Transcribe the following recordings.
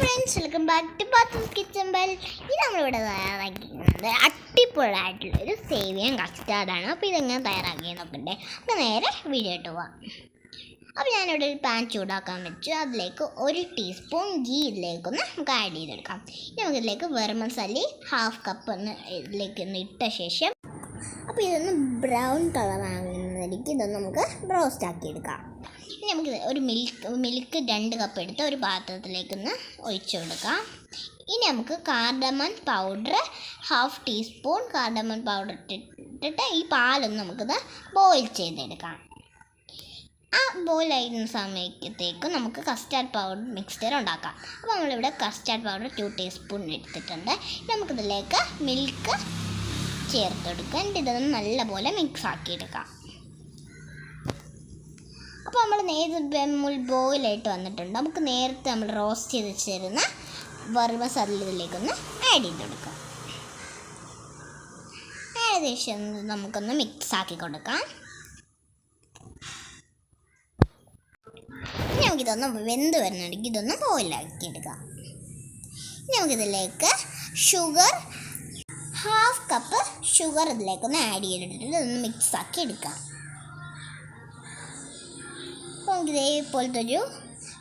Friends, welcome back to Pathoos kitchen bell. ഇത് നമ്മളിവിടെ തയ്യാറാക്കിയിരുന്നത് അടിപൊളിയായിട്ടുള്ളൊരു സേമിയ കസ്റ്റാർഡാണ്. അപ്പോൾ ഇതെങ്ങനെ തയ്യാറാക്കി നോക്കണ്ടേ? അപ്പോൾ നേരെ വീഡിയോ ഇട്ട് പോവാം. അപ്പോൾ ഞാനിവിടെ ഒരു പാൻ ചൂടാക്കാൻ വെച്ചു. അതിലേക്ക് 1 ടീസ്പൂൺ ഗീ ഇതിലേക്കൊന്ന് നമുക്ക് ആഡ് ചെയ്തെടുക്കാം. ഇനി നമുക്കിതിലേക്ക് വെർമസല്ലി 1/2 കപ്പ് ഇതിലേക്കൊന്ന് ഇട്ട ശേഷം അപ്പോൾ ഇതൊന്ന് ബ്രൗൺ കളറാകുന്നതിലേക്ക് ഇതൊന്ന് നമുക്ക് റോസ്റ്റ് ആക്കിയെടുക്കാം. ഇനി നമുക്ക് ഒരു മിൽക്ക് 2 കപ്പ് എടുത്ത് ഒരു പാത്രത്തിലേക്കൊന്ന് ഒഴിച്ചു കൊടുക്കാം. ഇനി നമുക്ക് cardamom powder 1/2 teaspoon cardamom powder ഇട്ടിട്ട് ഈ പാലൊന്ന് നമുക്കിത് ബോയിൽ ചെയ്തെടുക്കാം. ആ ബോയിൽ ആയിരുന്ന സമയത്തേക്ക് നമുക്ക് കസ്റ്റാർഡ് പൗഡർ മിക്സ്ചർ ഉണ്ടാക്കാം. അപ്പോൾ നമ്മളിവിടെ കസ്റ്റാർഡ് പൗഡർ 2 ടീസ്പൂൺ എടുത്തിട്ടുണ്ട്. നമുക്കിതിലേക്ക് മിൽക്ക് ചേർത്തെടുക്കുക. എന്നിട്ട് ഇതൊന്ന് നല്ലപോലെ മിക്സ് ആക്കിയെടുക്കാം. അപ്പോൾ നമ്മൾ നേരത്തെ ബോയിലായിട്ട് വന്നിട്ടുണ്ട്. നമുക്ക് നേരത്തെ നമ്മൾ റോസ്റ്റ് ചെയ്ത് വെച്ചിരുന്ന വെർമസല്ലിയിലേക്കൊന്ന് ആഡ് ചെയ്ത് കൊടുക്കാം. ഏകദേശം നമുക്കൊന്ന് മിക്സ് ആക്കി കൊടുക്കാം. ഇനി നമുക്കിതൊന്ന് വെന്ത് വരുന്നുണ്ടെങ്കിൽ ഇതൊന്ന് ബോയിലാക്കി എടുക്കാം. ഇനി നമുക്കിതിലേക്ക് ഷുഗർ 1/2 കപ്പ് ഷുഗർ ഇതിലേക്കൊന്ന് ആഡ് ചെയ്തിട്ട് ഇതൊന്ന് മിക്സ് ആക്കി എടുക്കാം. അപ്പോൾ നമുക്ക് ഇതേപോലത്തെ ഒരു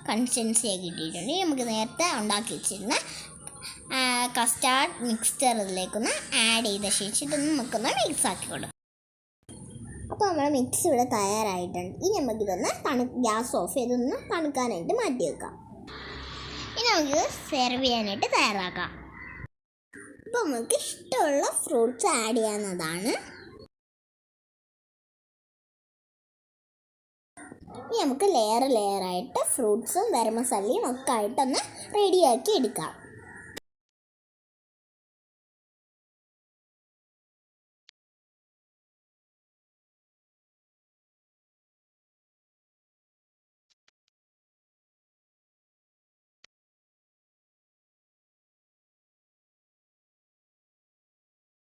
കൺസിസ്റ്റൻസി ആക്കി കിട്ടിയിട്ടുണ്ട്. നമുക്ക് നേരത്തെ ഉണ്ടാക്കി വെച്ചിരുന്ന കസ്റ്റാർഡ് മിക്സ്ചർ ഇതിലേക്കൊന്ന് ആഡ് ചെയ്ത ശേഷം ഇതൊന്ന് നമുക്കൊന്ന് മിക്സ് ആക്കി കൊടുക്കാം. അപ്പോൾ നമ്മൾ മിക്സ് ഇവിടെ തയ്യാറായിട്ടുണ്ട്. ഇനി നമുക്കിതൊന്ന് ഗ്യാസ് ഓഫ് ചെയ്തൊന്ന് തണുക്കാനായിട്ട് മാറ്റി വെക്കാം. ഇനി നമുക്ക് സെർവ് ചെയ്യാനായിട്ട് തയ്യാറാക്കാം. അപ്പോൾ നമുക്ക് ഇഷ്ടമുള്ള ഫ്രൂട്ട്സ് ആഡ് ചെയ്യാവുന്നതാണ്. ഇനി നമുക്ക് ലെയറായിട്ട് ഫ്രൂട്ട്സും വെർമസല്ലിയും ഒക്കെ ആയിട്ടൊന്ന് റെഡിയാക്കി എടുക്കാം.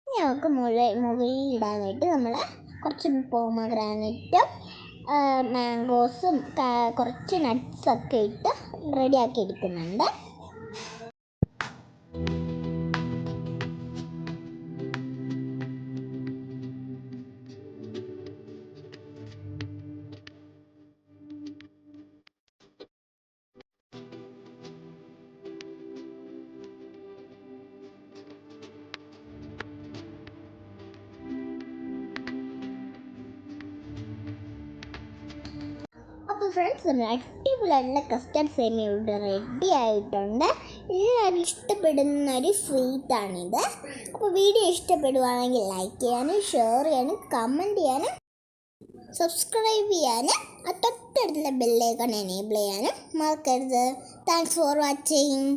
നമുക്ക് മുകളിലിടാനായിട്ട് നമ്മൾ കുറച്ച് പോമഗ്രാനൈറ്റും മാംഗോസും കുറച്ച് നട്ട്സൊക്കെ ഇട്ട് റെഡിയാക്കി എടുക്കുന്നുണ്ട്. അപ്പോൾ ഫ്രണ്ട്സ്, അടിപൊളിയായിട്ടുള്ള കസ്റ്റാർഡ് സേമിയ ഇവിടെ റെഡി ആയിട്ടുണ്ട്. എല്ലാവരും ഇഷ്ടപ്പെടുന്ന ഒരു സ്വീറ്റാണിത്. അപ്പോൾ വീഡിയോ ഇഷ്ടപ്പെടുവാണെങ്കിൽ ലൈക്ക് ചെയ്യാനും ഷെയർ ചെയ്യാനും കമൻറ്റ് ചെയ്യാനും സബ്സ്ക്രൈബ് ചെയ്യാനും തൊട്ടടുത്തുള്ള ബെല്ലൈക്കൺ എനേബിൾ ചെയ്യാനും മറക്കരുത്. Thanks for watching.